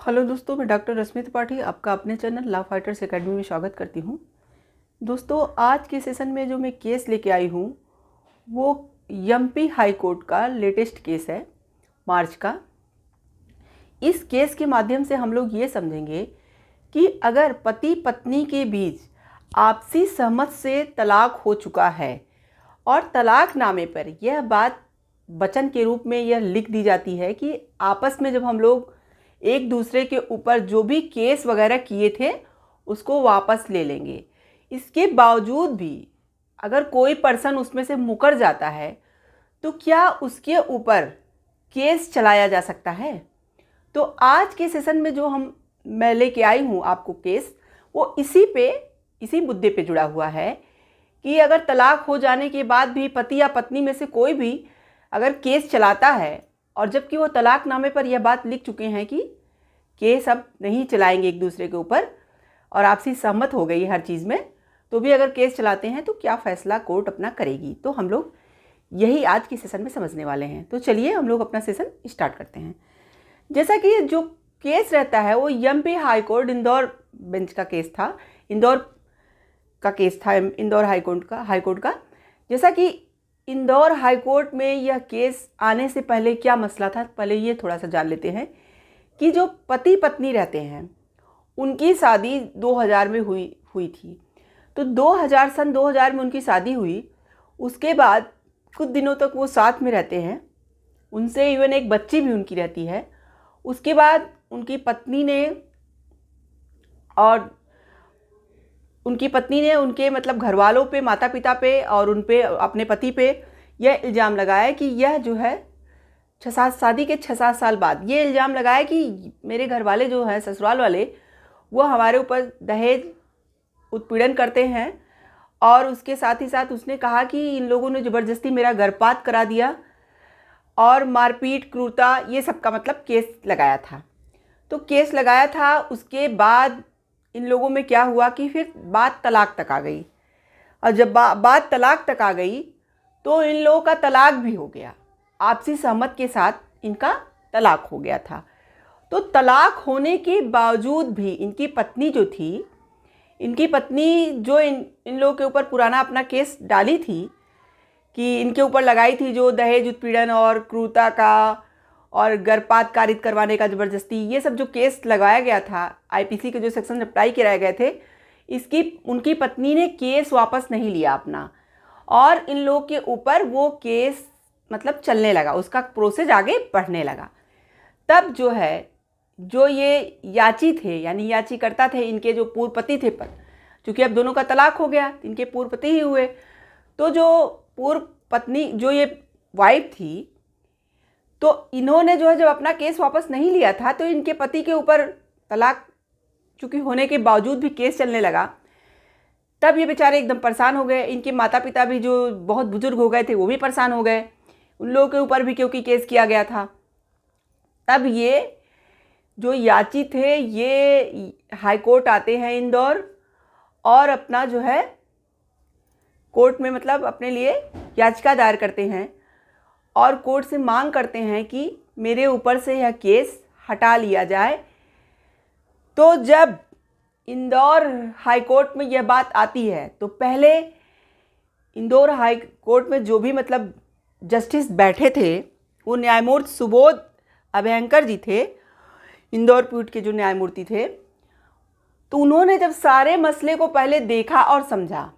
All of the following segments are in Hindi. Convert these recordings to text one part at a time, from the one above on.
हेलो दोस्तों, मैं डॉक्टर रश्मि त्रिपाठी आपका अपने चैनल लॉ फाइटर्स एकेडमी में स्वागत करती हूं। दोस्तों, आज के सेशन में जो मैं केस लेके आई हूं वो एमपी हाई कोर्ट का लेटेस्ट केस है, मार्च का। इस केस के माध्यम से हम लोग ये समझेंगे कि अगर पति पत्नी के बीच आपसी सहमत से तलाक हो चुका है और तलाकनामे पर यह बात वचन के रूप में यह लिख दी जाती है कि आपस में जब हम लोग एक दूसरे के ऊपर जो भी केस वगैरह किए थे उसको वापस ले लेंगे। इसके बावजूद भी अगर कोई पर्सन उसमें से मुकर जाता है तो क्या उसके ऊपर केस चलाया जा सकता है? तो आज के सेशन में जो मैं लेके आई हूँ आपको केस, वो इसी मुद्दे पे जुड़ा हुआ है कि अगर तलाक हो जाने के बाद भी पति या पत्नी में से कोई भी अगर केस चलाता है और जबकि वो तलाकनामे पर यह बात लिख चुके हैं कि केस अब नहीं चलाएंगे एक दूसरे के ऊपर और आपसी सहमत हो गई हर चीज़ में, तो भी अगर केस चलाते हैं तो क्या फैसला कोर्ट अपना करेगी, तो हम लोग यही आज के सेशन में समझने वाले हैं। तो चलिए हम लोग अपना सेशन स्टार्ट करते हैं। जैसा कि जो केस रहता है वो MP high court Indore bench का केस था, इंदौर हाई कोर्ट का। जैसा कि इंदौर हाई कोर्ट में यह केस आने से पहले क्या मसला था, पहले ये थोड़ा सा जान लेते हैं कि जो पति पत्नी रहते हैं उनकी शादी 2000 में हुई थी। तो सन 2000 में उनकी शादी हुई। उसके बाद कुछ दिनों तक वो साथ में रहते हैं, उनसे इवन एक बच्ची भी उनकी रहती है। उसके बाद उनकी पत्नी ने उनके मतलब घर वालों पे, माता पिता पे और उन पे, अपने पति पे यह इल्ज़ाम लगाया कि यह जो है शादी के 6-7 साल बाद ये इल्ज़ाम लगाया कि मेरे घर वाले जो हैं, ससुराल वाले, वो हमारे ऊपर दहेज उत्पीड़न करते हैं। और उसके साथ ही साथ उसने कहा कि इन लोगों ने ज़बरदस्ती मेरा गर्भपात करा दिया और मारपीट, क्रूरता, ये सब का मतलब केस लगाया था। तो केस लगाया था, उसके बाद इन लोगों में क्या हुआ कि फिर बात तलाक तक आ गई। और जब बात तलाक तक आ गई तो इन लोगों का तलाक भी हो गया, आपसी सहमत के साथ इनका तलाक हो गया था। तो तलाक होने के बावजूद भी इनकी पत्नी जो इन लोगों के ऊपर पुराना अपना केस डाली थी कि इनके ऊपर लगाई थी, जो दहेज उत्पीड़न और क्रूरता का और गर्भपात कारित करवाने का ज़बरदस्ती, ये सब जो केस लगाया गया था, आईपीसी के जो सेक्शन अप्लाई कराए गए थे, उनकी पत्नी ने केस वापस नहीं लिया अपना, और इन लोगों के ऊपर वो केस मतलब चलने लगा, उसका प्रोसेस आगे बढ़ने लगा। तब जो ये याची थे, यानी याचीकर्ता थे, इनके जो पूर्व पति थे, पर चूँकि अब दोनों का तलाक हो गया, इनके पूर्व पति ही हुए। तो जो पूर्व पत्नी, जो ये वाइफ थी, तो इन्होंने जो है जब अपना केस वापस नहीं लिया था तो इनके पति के ऊपर तलाक चूँकि होने के बावजूद भी केस चलने लगा। तब ये बेचारे एकदम परेशान हो गए। इनके माता पिता भी जो बहुत बुजुर्ग हो गए थे वो भी परेशान हो गए, उन लोगों के ऊपर भी क्योंकि केस किया गया था। तब ये जो याची थे ये हाई कोर्ट आते हैं इंदौर और अपना जो है कोर्ट में मतलब अपने लिए याचिका दायर करते हैं और कोर्ट से मांग करते हैं कि मेरे ऊपर से यह केस हटा लिया जाए। तो जब इंदौर हाई कोर्ट में यह बात आती है तो पहले इंदौर हाई कोर्ट में जो भी मतलब जस्टिस बैठे थे वो न्यायमूर्ति सुबोध अभयंकर जी थे, इंदौर पीठ के जो न्यायमूर्ति थे। तो उन्होंने जब सारे मसले को पहले देखा और समझा,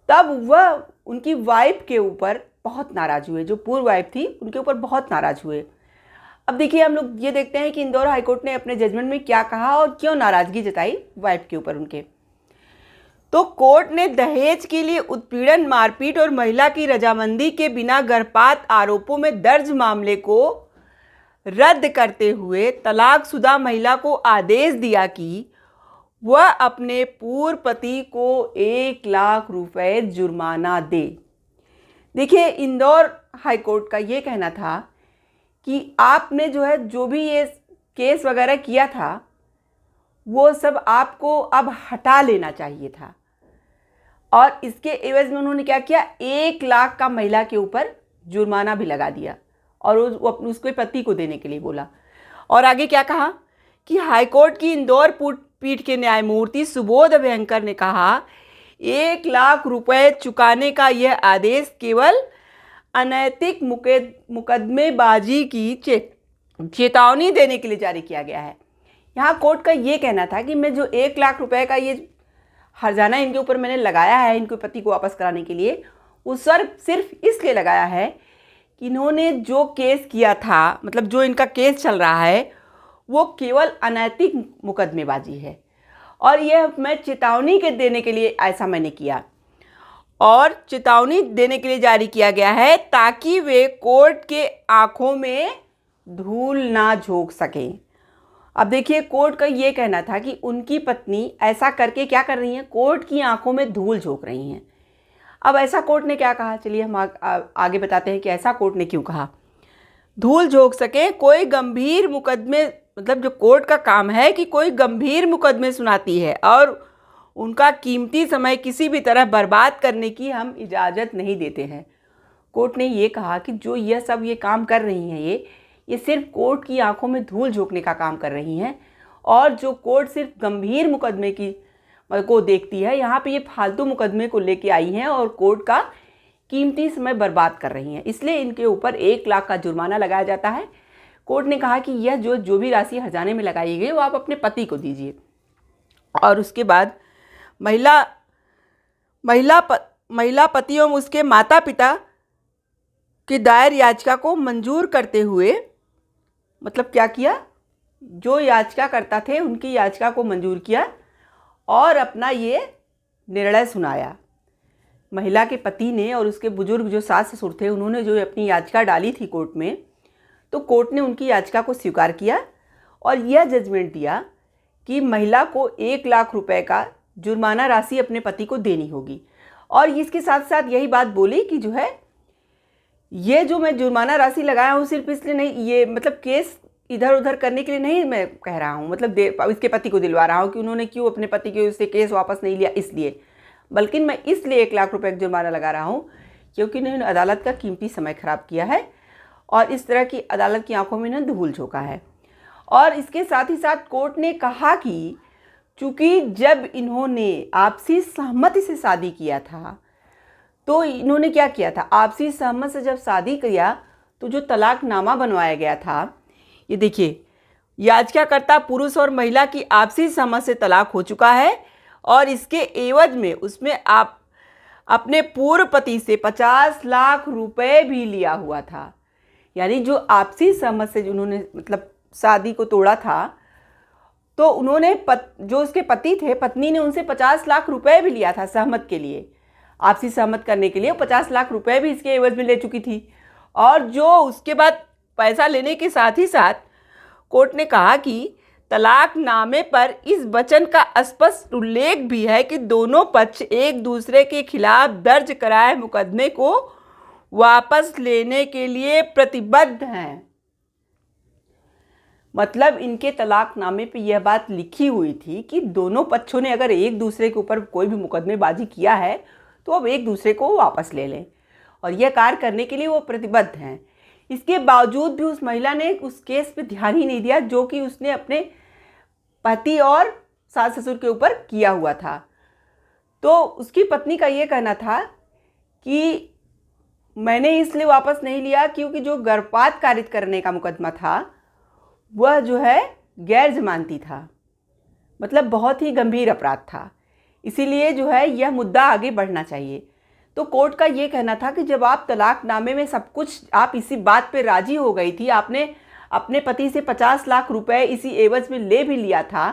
तब वह उनकी वाइफ के ऊपर बहुत नाराज़ हुए, जो पूर्व वाइफ थी उनके ऊपर बहुत नाराज़ हुए। अब देखिए, हम लोग ये देखते हैं कि इंदौर हाईकोर्ट ने अपने जजमेंट में क्या कहा और क्यों नाराज़गी जताई वाइफ के ऊपर उनके। तो कोर्ट ने दहेज के लिए उत्पीड़न, मारपीट और महिला की रजामंदी के बिना गर्भपात आरोपों में दर्ज मामले को रद्द करते हुए तलाकशुदा महिला को आदेश दिया कि वह अपने पूर्व पति को 1 लाख रुपए जुर्माना दे। देखिए, इंदौर हाई कोर्ट का ये कहना था कि आपने जो भी ये केस वगैरह किया था वो सब आपको अब हटा लेना चाहिए था। और इसके एवज में उन्होंने क्या किया, 1 लाख का महिला के ऊपर जुर्माना भी लगा दिया और उसके पति को देने के लिए बोला। और आगे क्या कहा कि हाईकोर्ट की इंदौर पीठ के न्यायमूर्ति सुबोध अभयंकर ने कहा 1 लाख रुपए चुकाने का यह आदेश केवल अनैतिक मुकदमेबाजी की चेतावनी देने के लिए जारी किया गया है। यहाँ कोर्ट का ये कहना था कि मैं जो 1 लाख रुपए का ये हर्जाना इनके ऊपर मैंने लगाया है इनके पति को वापस कराने के लिए, वो सिर्फ इसलिए लगाया है कि इन्होंने जो केस किया था, मतलब जो इनका केस चल रहा है, वो केवल अनैतिक मुकदमेबाजी है और यह मैं चेतावनी के देने के लिए ऐसा मैंने किया और चेतावनी देने के लिए जारी किया गया है ताकि वे कोर्ट के आंखों में धूल ना झोंक सकें। अब देखिए, कोर्ट का ये कहना था कि उनकी पत्नी ऐसा करके क्या कर रही हैं, कोर्ट की आंखों में धूल झोंक रही हैं। अब ऐसा कोर्ट ने क्या कहा, चलिए हम आगे बताते हैं कि ऐसा कोर्ट ने क्यों कहा। धूल झोंक सके कोई गंभीर मुकदमे, मतलब जो कोर्ट का काम है कि कोई गंभीर मुकदमे सुनाती है और उनका कीमती समय किसी भी तरह बर्बाद करने की हम इजाज़त नहीं देते हैं। कोर्ट ने ये कहा कि जो ये काम कर रही हैं ये सिर्फ कोर्ट की आंखों में धूल झोंकने का काम कर रही हैं और जो कोर्ट सिर्फ गंभीर मुकदमे को देखती है, यहाँ पे ये फालतू मुकदमे को लेके आई हैं और कोर्ट का कीमती समय बर्बाद कर रही हैं, इसलिए इनके ऊपर 1 लाख का जुर्माना लगाया जाता है। कोर्ट ने कहा कि यह जो भी राशि हर्जाने में लगाई गई वो आप अपने पति को दीजिए। और उसके बाद महिला पति एवं उसके माता पिता की दायर याचिका को मंजूर करते हुए, मतलब क्या किया, जो याचिका करता थे उनकी याचिका को मंजूर किया और अपना ये निर्णय सुनाया। महिला के पति ने और उसके बुजुर्ग जो सास ससुर थे उन्होंने जो अपनी याचिका डाली थी कोर्ट में, तो कोर्ट ने उनकी याचिका को स्वीकार किया और यह जजमेंट दिया कि महिला को 1 लाख रुपए का जुर्माना राशि अपने पति को देनी होगी। और इसके साथ साथ यही बात बोली कि जो है ये जो मैं जुर्माना राशि लगाया हूँ सिर्फ इसलिए नहीं, ये मतलब केस इधर उधर करने के लिए नहीं मैं कह रहा हूँ, मतलब इसके पति को दिलवा रहा हूँ कि उन्होंने क्यों अपने पति के उससे केस वापस नहीं लिया इसलिए, बल्कि मैं इसलिए 1 लाख रुपए का जुर्माना लगा रहा हूँ क्योंकि इन्होंने अदालत का कीमती समय खराब किया है और इस तरह की अदालत की आंखों में इन्होंने धूल झोंका है। और इसके साथ ही साथ कोर्ट ने कहा कि चूँकि जब इन्होंने आपसी सहमति से शादी किया था, तो इन्होंने क्या किया था, आपसी सहमति से जब शादी किया तो जो तलाकनामा बनवाया गया था, ये देखिए, याचिकाकर्ता पुरुष और महिला की आपसी सहमति से तलाक हो चुका है और इसके एवज में उसमें आप अपने पूर्व पति से 50 लाख रुपए भी लिया हुआ था। यानी जो आपसी सहमति से उन्होंने मतलब शादी को तोड़ा था, तो उन्होंने जो उसके पति थे, पत्नी ने उनसे 50 लाख रुपए भी लिया था सहमत के लिए, आपसी सहमत करने के लिए 50 लाख रुपए भी इसके एवज में ले चुकी थी। और जो उसके बाद पैसा लेने के साथ ही साथ कोर्ट ने कहा कि तलाकनामे पर इस वचन का स्पष्ट उल्लेख भी है कि दोनों पक्ष एक दूसरे के खिलाफ दर्ज कराए मुकदमे को वापस लेने के लिए प्रतिबद्ध हैं। मतलब इनके तलाकनामे पे यह बात लिखी हुई थी कि दोनों पक्षों ने अगर एक दूसरे के ऊपर कोई भी मुकदमेबाजी किया है तो अब एक दूसरे को वापस ले लें और यह कार्य करने के लिए वो प्रतिबद्ध हैं। इसके बावजूद भी उस महिला ने उस केस पे ध्यान ही नहीं दिया जो कि उसने अपने पति और सास ससुर के ऊपर किया हुआ था। तो उसकी पत्नी का ये कहना था कि मैंने इसलिए वापस नहीं लिया क्योंकि जो गर्भपात कारित करने का मुकदमा था वह जो है गैर जमानती था, मतलब बहुत ही गंभीर अपराध था, इसीलिए जो है यह मुद्दा आगे बढ़ना चाहिए। तो कोर्ट का ये कहना था कि जब आप तलाकनामे में सब कुछ आप इसी बात पे राजी हो गई थी, आपने अपने पति से 50 लाख रुपए इसी एवज में ले भी लिया था,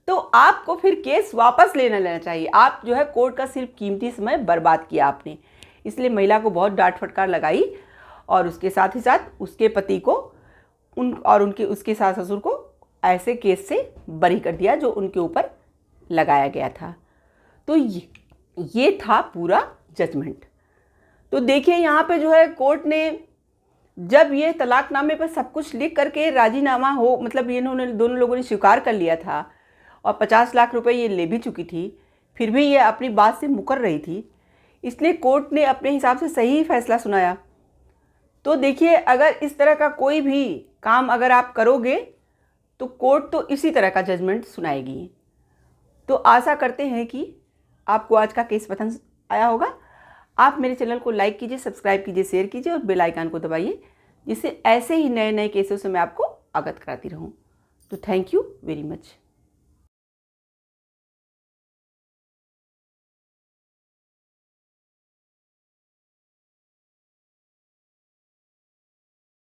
तो आपको फिर केस वापस लेना चाहिए। आप जो है कोर्ट का सिर्फ कीमती समय बर्बाद किया आपने, इसलिए महिला को बहुत डांट फटकार लगाई और उसके साथ ही साथ उसके पति को उसके सास ससुर को ऐसे केस से बरी कर दिया जो उनके ऊपर लगाया गया था। तो ये था पूरा जजमेंट। तो देखिए यहाँ पे जो है कोर्ट ने जब ये तलाकनामे पर सब कुछ लिख करके राजीनामा हो, मतलब ये इन्होंने दोनों लोगों ने स्वीकार कर लिया था और 50 लाख रुपए ये ले भी चुकी थी, फिर भी ये अपनी बात से मुकर रही थी, इसलिए कोर्ट ने अपने हिसाब से सही फैसला सुनाया। तो देखिए, अगर इस तरह का कोई भी काम अगर आप करोगे तो कोर्ट तो इसी तरह का जजमेंट सुनाएगी। तो आशा करते हैं कि आपको आज का केस पसंद आया होगा। आप मेरे चैनल को लाइक कीजिए, सब्सक्राइब कीजिए, शेयर कीजिए और बेल आइकन को दबाइए, जिससे ऐसे ही नए नए केसों से मैं आपको अवगत कराती रहूं। तो थैंक यू वेरी मच।